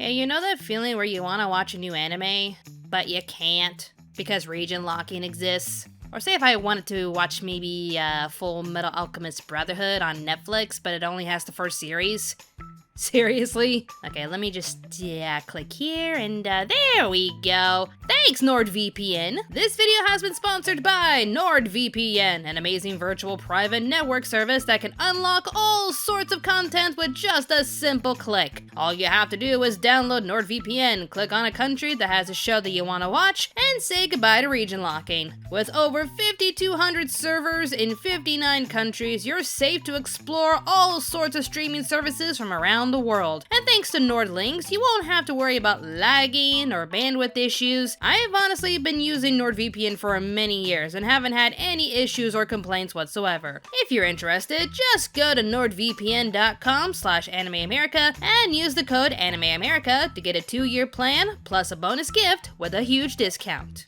Hey, you know that feeling where you want to watch a new anime, but you can't because region locking exists? Or say if I wanted to watch maybe Full Metal Alchemist Brotherhood on Netflix, but it only has the first series? Seriously? Okay, let me just, click here, and there we go. Thanks, NordVPN! This video has been sponsored by NordVPN, an amazing virtual private network service that can unlock all sorts of content with just a simple click. All you have to do is download NordVPN, click on a country that has a show that you want to watch, and say goodbye to region locking. With over 5,200 servers in 59 countries, you're safe to explore all sorts of streaming services from around the world. And thanks to NordLynx, you won't have to worry about lagging or bandwidth issues. I've honestly been using NordVPN for many years and haven't had any issues or complaints whatsoever. If you're interested, just go to nordvpn.com/AnimeAmerica and use the code AnimeAmerica to get a 2-year plan plus a bonus gift with a huge discount.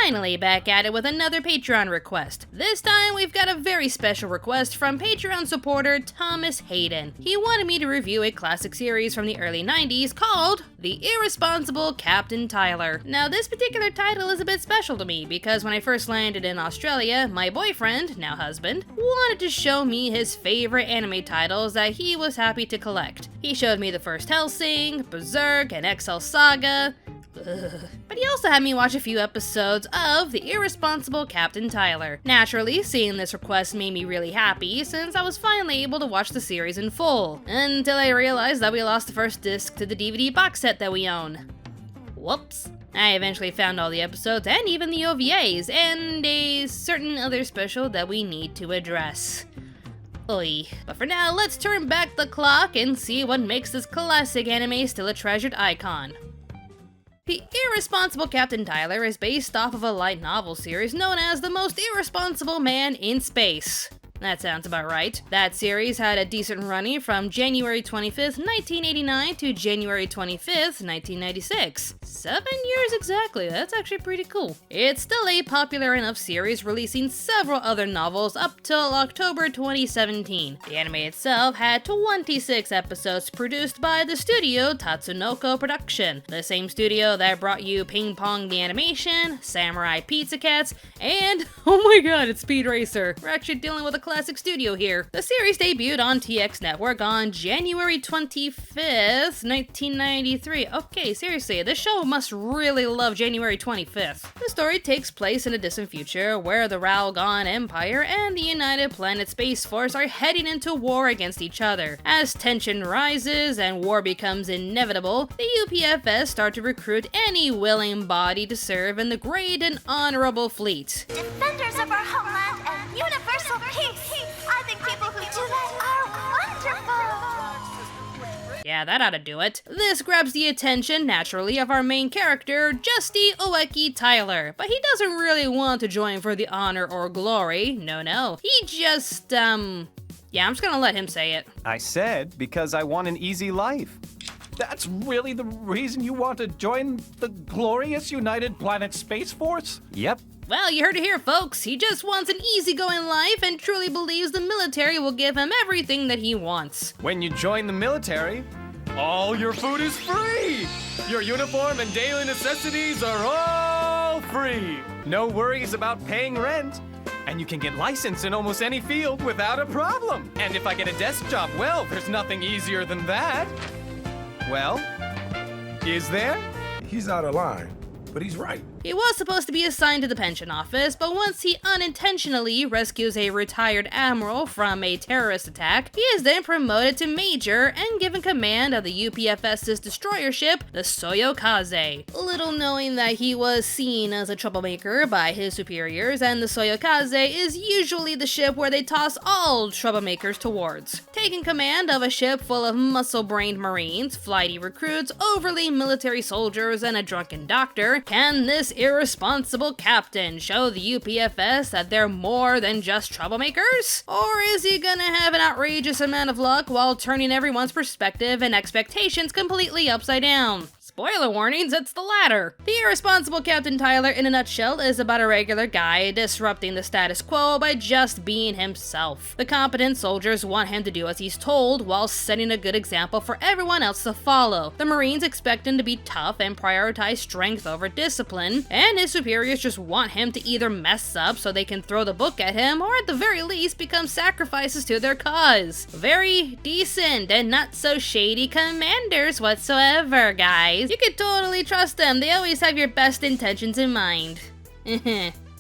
Finally back at it with another Patreon request. This time we've got a very special request from Patreon supporter Thomas Hayden. He wanted me to review a classic series from the early 90s called The Irresponsible Captain Tylor. Now this particular title is a bit special to me because when I first landed in Australia, my boyfriend, now husband, wanted to show me his favorite anime titles that he was happy to collect. He showed me the first Hellsing, Berserk, and XL Saga. But he also had me watch a few episodes of The Irresponsible Captain Tylor. Naturally, seeing this request made me really happy since I was finally able to watch the series in full, until I realized that we lost the first disc to the DVD box set that we own. Whoops. I eventually found all the episodes and even the OVAs, and a certain other special that we need to address. Oy. But for now, let's turn back the clock and see what makes this classic anime still a treasured icon. The Irresponsible Captain Tylor is based off of a light novel series known as The Most Irresponsible Man in Space. That sounds about right. That series had a decent running from January 25th, 1989 to January 25th, 1996. 7 years exactly, that's actually pretty cool. It's still a popular enough series, releasing several other novels up till October 2017. The anime itself had 26 episodes produced by the studio Tatsunoko Production, the same studio that brought you Ping Pong the Animation, Samurai Pizza Cats, and, oh my god, it's Speed Racer. We're actually dealing with a classic studio here. The series debuted on TX Network on January 25th, 1993. Okay, seriously, this show must really love January 25th. The story takes place in a distant future where the Ralgon Empire and the United Planet Space Force are heading into war against each other. As tension rises and war becomes inevitable, the UPFS start to recruit any willing body to serve in the great and honorable fleet. Defenders of our homeland and universal peace! I think people who do that are wonderful! Yeah, that ought to do it. This grabs the attention, naturally, of our main character, Justy Oeki Tylor, but he doesn't really want to join for the honor or glory, no. He just, yeah, I'm just gonna let him say it. I said because I want an easy life. That's really the reason you want to join the glorious United Planet Space Force? Yep. Well, you heard it here, folks. He just wants an easygoing life and truly believes the military will give him everything that he wants. When you join the military, all your food is free! Your uniform and daily necessities are all free! No worries about paying rent. And you can get licensed in almost any field without a problem. And if I get a desk job, well, there's nothing easier than that. Well, is there? He's out of line, but he's right. He was supposed to be assigned to the pension office, but once he unintentionally rescues a retired admiral from a terrorist attack, he is then promoted to major and given command of the UPFS's destroyer ship, the Soyokaze. Little knowing that he was seen as a troublemaker by his superiors, and the Soyokaze is usually the ship where they toss all troublemakers towards. Taking command of a ship full of muscle-brained marines, flighty recruits, overly military soldiers, and a drunken doctor, can this irresponsible captain show the UPFS that they're more than just troublemakers? Or is he gonna have an outrageous amount of luck while turning everyone's perspective and expectations completely upside down? Spoiler warnings, it's the latter. The irresponsible Captain Tylor, in a nutshell, is about a regular guy disrupting the status quo by just being himself. The competent soldiers want him to do as he's told while setting a good example for everyone else to follow. The Marines expect him to be tough and prioritize strength over discipline, and his superiors just want him to either mess up so they can throw the book at him, or at the very least become sacrifices to their cause. Very decent and not so shady commanders whatsoever, guys. You can totally trust them, they always have your best intentions in mind.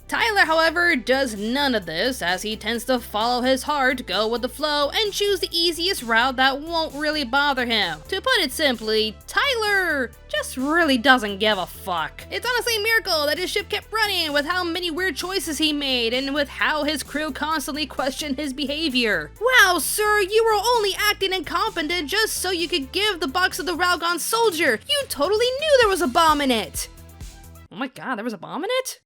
Tylor, however, does none of this, as he tends to follow his heart, go with the flow, and choose the easiest route that won't really bother him. To put it simply, Tylor just really doesn't give a fuck. It's honestly a miracle that his ship kept running with how many weird choices he made and with how his crew constantly questioned his behavior. Wow, sir, you were only acting incompetent just so you could give the box to the Ralgon soldier. You totally knew there was a bomb in it. Oh my god, there was a bomb in it?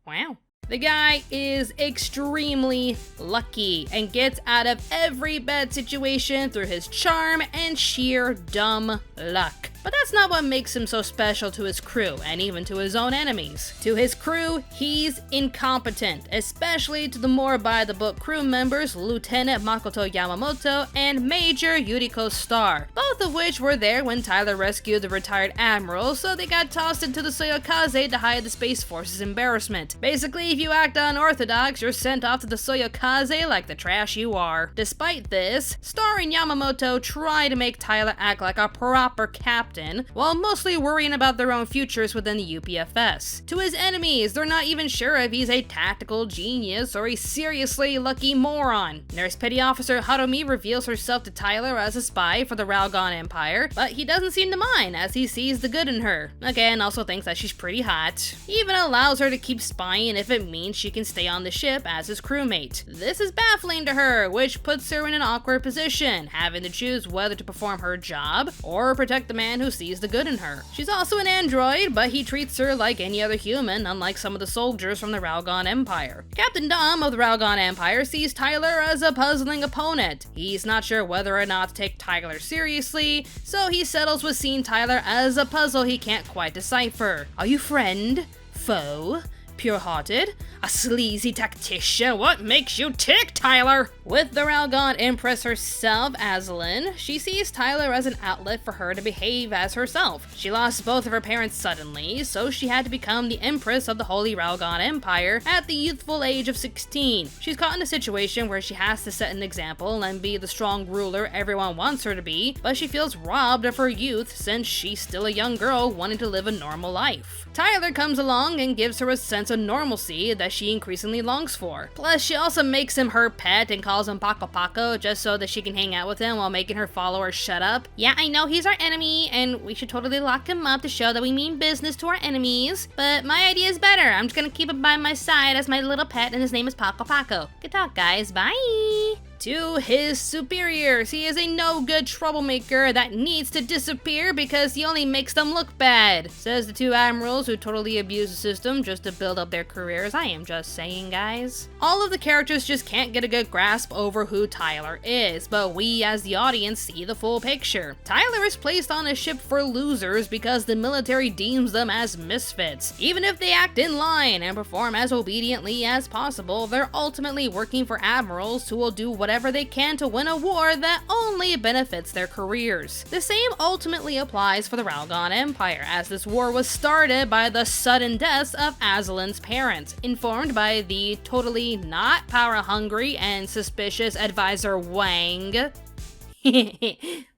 Wow. The guy is extremely lucky and gets out of every bad situation through his charm and sheer dumb luck. But that's not what makes him so special to his crew, and even to his own enemies. To his crew, he's incompetent, especially to the more by-the-book crew members Lieutenant Makoto Yamamoto and Major Yuriko Star, both of which were there when Tylor rescued the retired admiral, so they got tossed into the Soyokaze to hide the Space Force's embarrassment. Basically, if you act unorthodox, you're sent off to the Soyokaze like the trash you are. Despite this, Star and Yamamoto try to make Tylor act like a proper captain, while mostly worrying about their own futures within the UPFS. To his enemies, they're not even sure if he's a tactical genius or a seriously lucky moron. Nurse Petty Officer Harumi reveals herself to Tylor as a spy for the Ralgon Empire, but he doesn't seem to mind as he sees the good in her. Again, also thinks that she's pretty hot. He even allows her to keep spying if it means she can stay on the ship as his crewmate. This is baffling to her, which puts her in an awkward position, having to choose whether to perform her job or protect the man who sees the good in her. She's also an android, but he treats her like any other human, unlike some of the soldiers from the Ralgon Empire. Captain Dom of the Ralgon Empire sees Tylor as a puzzling opponent. He's not sure whether or not to take Tylor seriously, so he settles with seeing Tylor as a puzzle he can't quite decipher. Are you friend? Foe? Pure-hearted? A sleazy tactician? What makes you tick, Tylor? With the Ralgon Empress herself, Azalin, she sees Tylor as an outlet for her to behave as herself. She lost both of her parents suddenly, so she had to become the Empress of the Holy Ralgon Empire at the youthful age of 16. She's caught in a situation where she has to set an example and be the strong ruler everyone wants her to be, but she feels robbed of her youth since she's still a young girl wanting to live a normal life. Tylor comes along and gives her a sense of normalcy that she increasingly longs for. Plus, she also makes him her pet and calls him Paco Paco just so that she can hang out with him while making her followers shut up. Yeah, I know he's our enemy, and we should totally lock him up to show that we mean business to our enemies, but my idea is better. I'm just gonna keep him by my side as my little pet, and his name is Paco Paco. Good talk, guys. Bye! To his superiors, he is a no-good troublemaker that needs to disappear because he only makes them look bad, says the two admirals who totally abuse the system just to build up their careers. I am just saying, guys. All of the characters just can't get a good grasp over who Tylor is, but we as the audience see the full picture. Tylor is placed on a ship for losers because the military deems them as misfits. Even if they act in line and perform as obediently as possible, they're ultimately working for admirals who will do whatever they can to win a war that only benefits their careers. The same ultimately applies for the Ralgon Empire, as this war was started by the sudden deaths of Azalin's parents, informed by the totally not power-hungry and suspicious advisor Wang.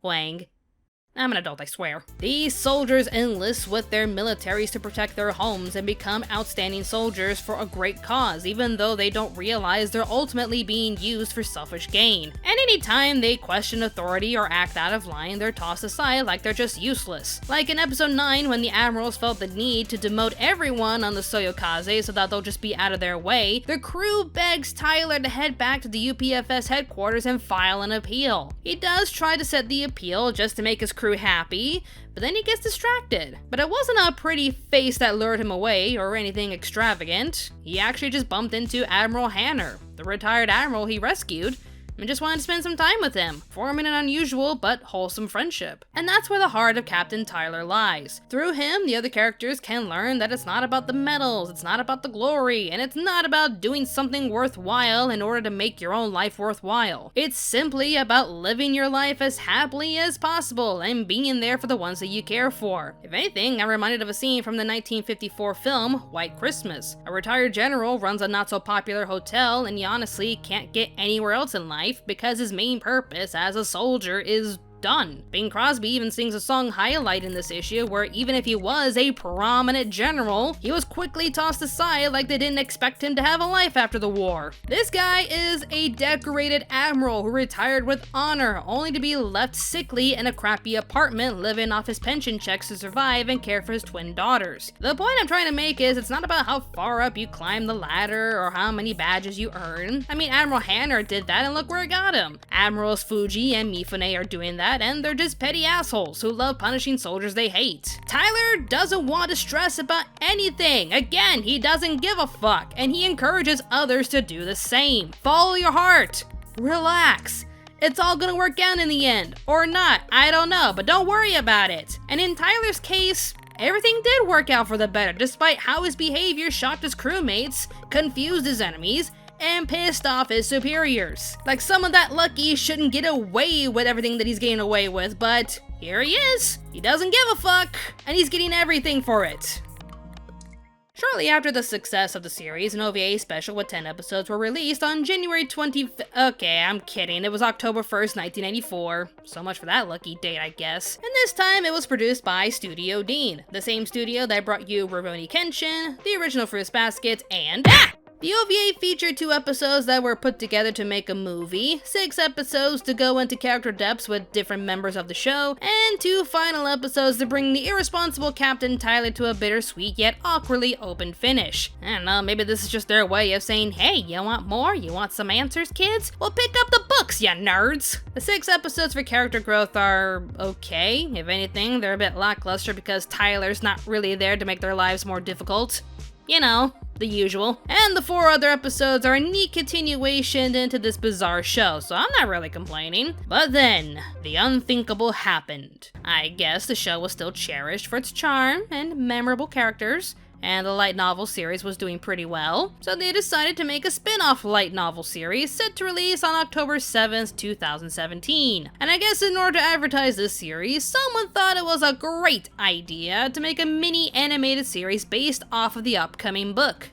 Wang. I'm an adult, I swear. These soldiers enlist with their militaries to protect their homes and become outstanding soldiers for a great cause, even though they don't realize they're ultimately being used for selfish gain. And anytime they question authority or act out of line, they're tossed aside like they're just useless. Like in episode 9, when the admirals felt the need to demote everyone on the Soyokaze so that they'll just be out of their way, the crew begs Tylor to head back to the UPFS headquarters and file an appeal. He does try to set the appeal just to make his crew happy, but then he gets distracted. But it wasn't a pretty face that lured him away or anything extravagant. He actually just bumped into Admiral Hanner, the retired admiral he rescued, and just wanted to spend some time with him, forming an unusual but wholesome friendship. And that's where the heart of Captain Tylor lies. Through him, the other characters can learn that it's not about the medals, it's not about the glory, and it's not about doing something worthwhile in order to make your own life worthwhile. It's simply about living your life as happily as possible and being there for the ones that you care for. If anything, I'm reminded of a scene from the 1954 film White Christmas. A retired general runs a not-so-popular hotel, and he honestly can't get anywhere else in life because his main purpose as a soldier is done. Bing Crosby even sings a song highlighting this issue where even if he was a prominent general, he was quickly tossed aside like they didn't expect him to have a life after the war. This guy is a decorated admiral who retired with honor, only to be left sickly in a crappy apartment living off his pension checks to survive and care for his twin daughters. The point I'm trying to make is it's not about how far up you climb the ladder or how many badges you earn. I mean, Admiral Hanner did that and look where it got him. Admirals Fuji and Mifune are doing that, and they're just petty assholes who love punishing soldiers they hate. Tylor doesn't want to stress about anything. Again, he doesn't give a fuck, and he encourages others to do the same. Follow your heart. Relax. It's all gonna work out in the end. Or not, I don't know, but don't worry about it. And in Tylor's case, everything did work out for the better, despite how his behavior shocked his crewmates, confused his enemies, and pissed off his superiors. Like someone that lucky shouldn't get away with everything that he's getting away with, but here he is. He doesn't give a fuck, and he's getting everything for it. Shortly after the success of the series, an OVA special with 10 episodes were released on January 25th. Okay, I'm kidding. It was October 1st, 1994. So much for that lucky date, I guess. And this time, it was produced by Studio Dean, the same studio that brought you Rurouni Kenshin, the original Fruits Basket, and the OVA featured 2 episodes that were put together to make a movie, 6 episodes to go into character depths with different members of the show, and 2 final episodes to bring the irresponsible Captain Tylor to a bittersweet yet awkwardly open finish. I don't know, maybe this is just their way of saying, hey, you want more? You want some answers, kids? Well, pick up the books, ya nerds! The 6 episodes for character growth are okay. If anything, they're a bit lackluster because Tylor's not really there to make their lives more difficult. You know, the usual. And the 4 other episodes are a neat continuation into this bizarre show, so I'm not really complaining. But then, the unthinkable happened. I guess the show was still cherished for its charm and memorable characters, and the light novel series was doing pretty well, so they decided to make a spin-off light novel series set to release on October 7th, 2017. And I guess in order to advertise this series, someone thought it was a great idea to make a mini animated series based off of the upcoming book.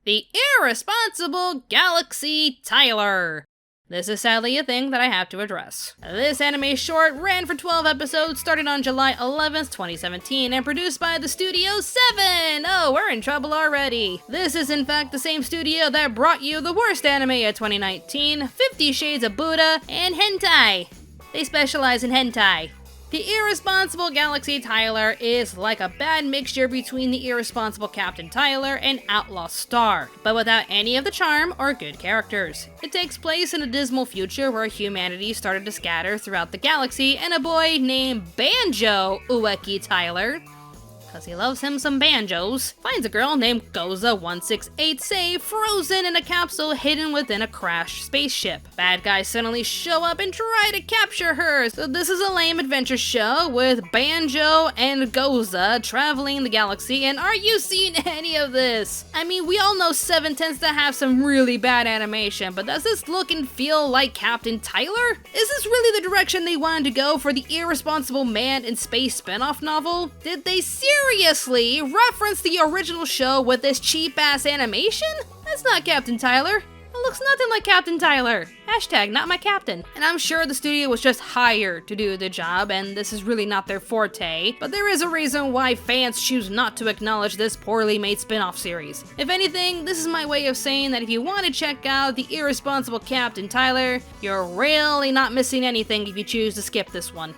The Irresponsible Galaxy Tylor. This is sadly a thing that I have to address. This anime short ran for 12 episodes, starting on July 11th, 2017, and produced by the Studio 7! Oh, we're in trouble already. This is in fact the same studio that brought you the worst anime of 2019, 50 Shades of Buddha, and hentai. They specialize in hentai. The Irresponsible Galaxy Tylor is like a bad mixture between the irresponsible Captain Tylor and Outlaw Star, but without any of the charm or good characters. It takes place in a dismal future where humanity started to scatter throughout the galaxy, and a boy named Banjo Ueki Tylor, because he loves him some banjos, finds a girl named Goza168 frozen in a capsule hidden within a crashed spaceship. Bad guys suddenly show up and try to capture her, so this is a lame adventure show with Banjo and Goza traveling the galaxy, and are you seeing any of this? I mean, we all know 7 tends to have some really bad animation, but does this look and feel like Captain Tylor? Is this really the direction they wanted to go for the Irresponsible Man in Space spinoff novel? Did they seriously reference the original show with this cheap-ass animation? That's not Captain Tylor. It looks nothing like Captain Tylor. Hashtag not my captain. And I'm sure the studio was just hired to do the job, and this is really not their forte, but there is a reason why fans choose not to acknowledge this poorly made spin-off series. If anything, this is my way of saying that if you want to check out the Irresponsible Captain Tylor, you're really not missing anything if you choose to skip this one.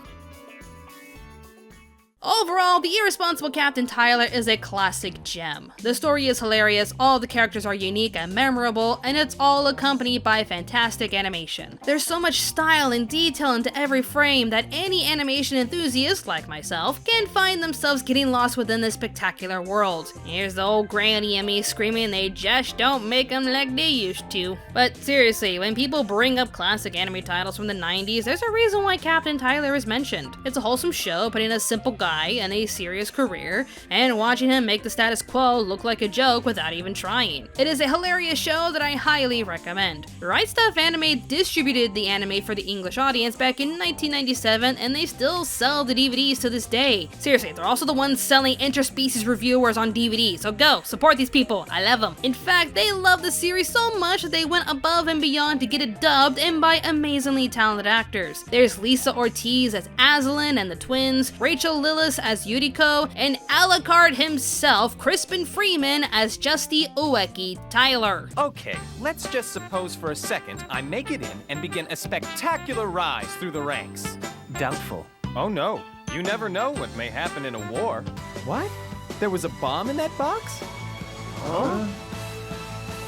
Overall, the Irresponsible Captain Tylor is a classic gem. The story is hilarious, all the characters are unique and memorable, and it's all accompanied by fantastic animation. There's so much style and detail into every frame that any animation enthusiast, like myself, can find themselves getting lost within this spectacular world. Here's the old granny in me screaming they just don't make them like they used to. But seriously, when people bring up classic anime titles from the 90s, there's a reason why Captain Tylor is mentioned. It's a wholesome show putting a simple guy in a serious career and watching him make the status quo look like a joke without even trying. It is a hilarious show that I highly recommend. Right Stuf Anime distributed the anime for the English audience back in 1997, and they still sell the DVDs to this day. Seriously, they're also the ones selling interspecies reviewers on DVD, so go, support these people, I love them. In fact, they love the series so much that they went above and beyond to get it dubbed and by amazingly talented actors. There's Lisa Ortiz as Azalin and the twins, Rachel Lillis as Yuriko, and Alucard himself, Crispin Freeman, as Justy Ueki Tylor. Okay, let's just suppose for a second I make it in and begin a spectacular rise through the ranks. Doubtful. Oh no, you never know what may happen in a war. What? There was a bomb in that box?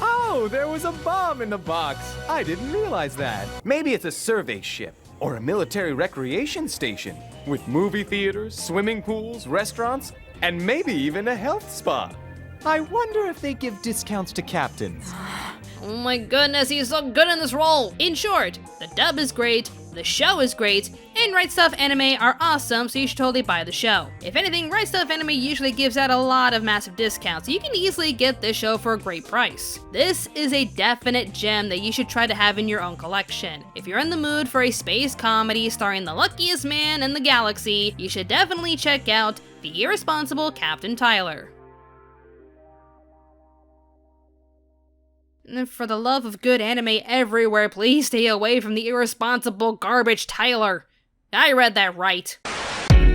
Oh, there was a bomb in the box. I didn't realize that. Maybe it's a survey ship or a military recreation station with movie theaters, swimming pools, restaurants, and maybe even a health spa. I wonder if they give discounts to captains. Oh my goodness, he's so good in this role! In short, the dub is great, the show is great, and Right Stuf Anime are awesome, so you should totally buy the show. If anything, Right Stuf Anime usually gives out a lot of massive discounts, so you can easily get this show for a great price. This is a definite gem that you should try to have in your own collection. If you're in the mood for a space comedy starring the luckiest man in the galaxy, you should definitely check out The Irresponsible Captain Tylor. For the love of good anime everywhere, please stay away from the irresponsible garbage Tylor. I read that right.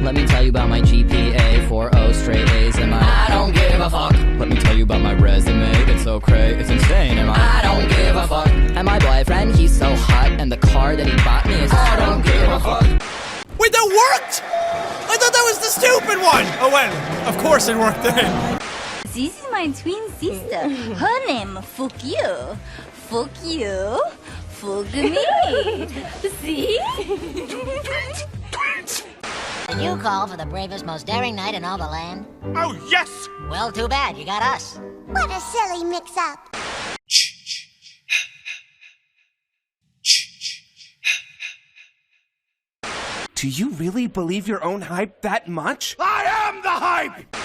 Let me tell you about my GPA, 4.0 straight A's, and I don't give a fuck. Let me tell you about my resume, it's so cray, it's insane, and I don't give a fuck. And my boyfriend, he's so hot, and the car that he bought me is I don't give a fuck. Wait, that worked? I thought that was the stupid one! Oh well, of course it worked then. This is my twin sister. Her name, fuck you. Fuck you. Fuck me. See? Did you call for the bravest, most daring knight in all the land? Oh, yes! Well, too bad, you got us. What a silly mix-up. Do you really believe your own hype that much? I am the hype!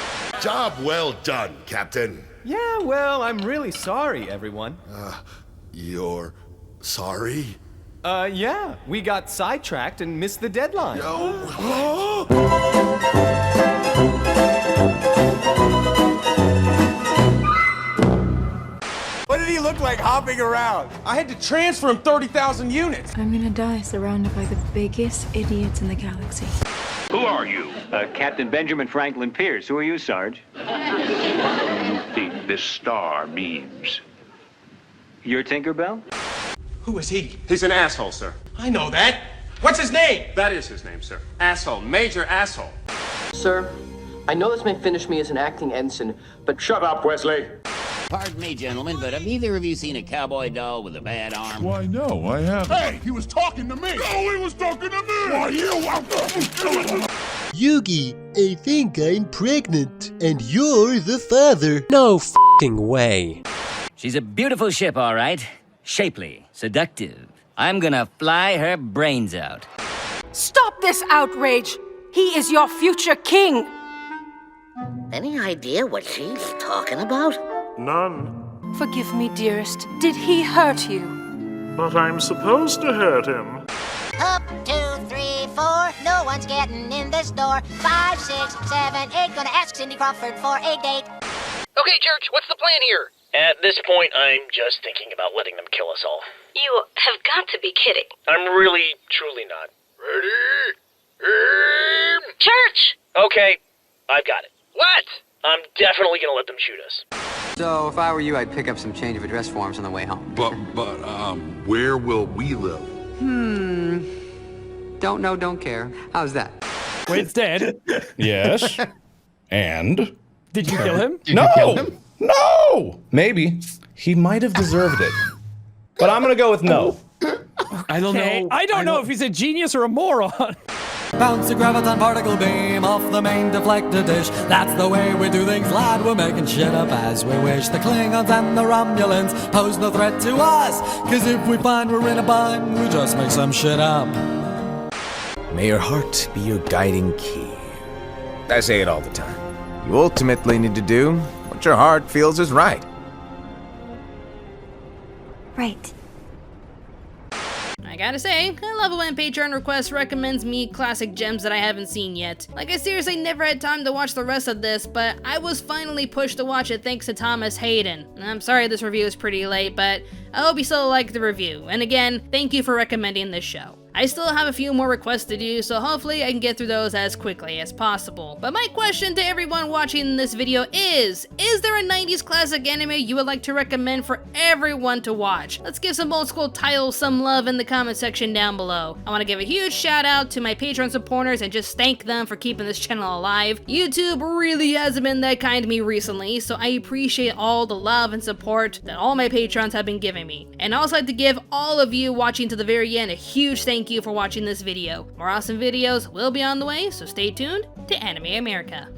Job well done, Captain. Yeah, well, I'm really sorry, everyone. You're sorry? Yeah, we got sidetracked and missed the deadline. No. What did he look like hopping around? I had to transfer him 30,000 units. I'm gonna die surrounded by the biggest idiots in the galaxy. Who are you? Captain Benjamin Franklin Pierce. Who are you, Sarge? What do you think this star means? You're Tinkerbell? Who is he? He's an asshole, sir. I know that. What's his name? That is his name, sir. Asshole. Major asshole. Sir, I know this may finish me as an acting ensign, but... Shut up, Wesley! Pardon me, gentlemen, but have either of you seen a cowboy doll with a bad arm? Why, no, I haven't. Hey, he was talking to me! No, he was talking to me! Why, Yugi, I think I'm pregnant, and you're the father. No f***ing way. She's a beautiful ship, all right. Shapely, seductive. I'm gonna fly her brains out. Stop this outrage! He is your future king! Any idea what she's talking about? None. Forgive me, dearest. Did he hurt you? But I'm supposed to hurt him. Up, 2, 3, 4. No one's getting in this door. 5, 6, 7, 8. Gonna ask Cindy Crawford for a date. Okay, Church, what's the plan here? At this point, I'm just thinking about letting them kill us all. You have got to be kidding. I'm really, truly not. Ready? Aim! Church! Okay, I've got it. What? I'm definitely gonna let them shoot us. So, if I were you, I'd pick up some change of address forms on the way home. But, where will we live? Don't know, don't care. How's that? Wade's dead. Yes. And? Did you kill him? No! Maybe. He might have deserved it. But I'm gonna go with no. I don't know. I don't know if he's a genius or a moron. Bounce a graviton particle beam off the main deflector dish. That's the way we do things, lad. We're making shit up as we wish. The Klingons and the Romulans pose no threat to us. Cause if we find we're in a bind, we just make some shit up. May your heart be your guiding key. I say it all the time. You ultimately need to do what your heart feels is right. Right. I gotta say, I love it when Patreon request recommends me classic gems that I haven't seen yet. Like, I seriously never had time to watch the rest of this, but I was finally pushed to watch it thanks to Thomas Hayden. I'm sorry this review is pretty late, but I hope you still like the review. And again, thank you for recommending this show. I still have a few more requests to do, so hopefully I can get through those as quickly as possible. But my question to everyone watching this video is there a 90s classic anime you would like to recommend for everyone to watch? Let's give some old school titles some love in the comment section down below. I want to give a huge shout out to my Patreon supporters and just thank them for keeping this channel alive. YouTube really hasn't been that kind to me recently, so I appreciate all the love and support that all my patrons have been giving me. And I also like to give all of you watching to the very end a huge thank you for watching this video. More awesome videos will be on the way, so stay tuned to Anime America.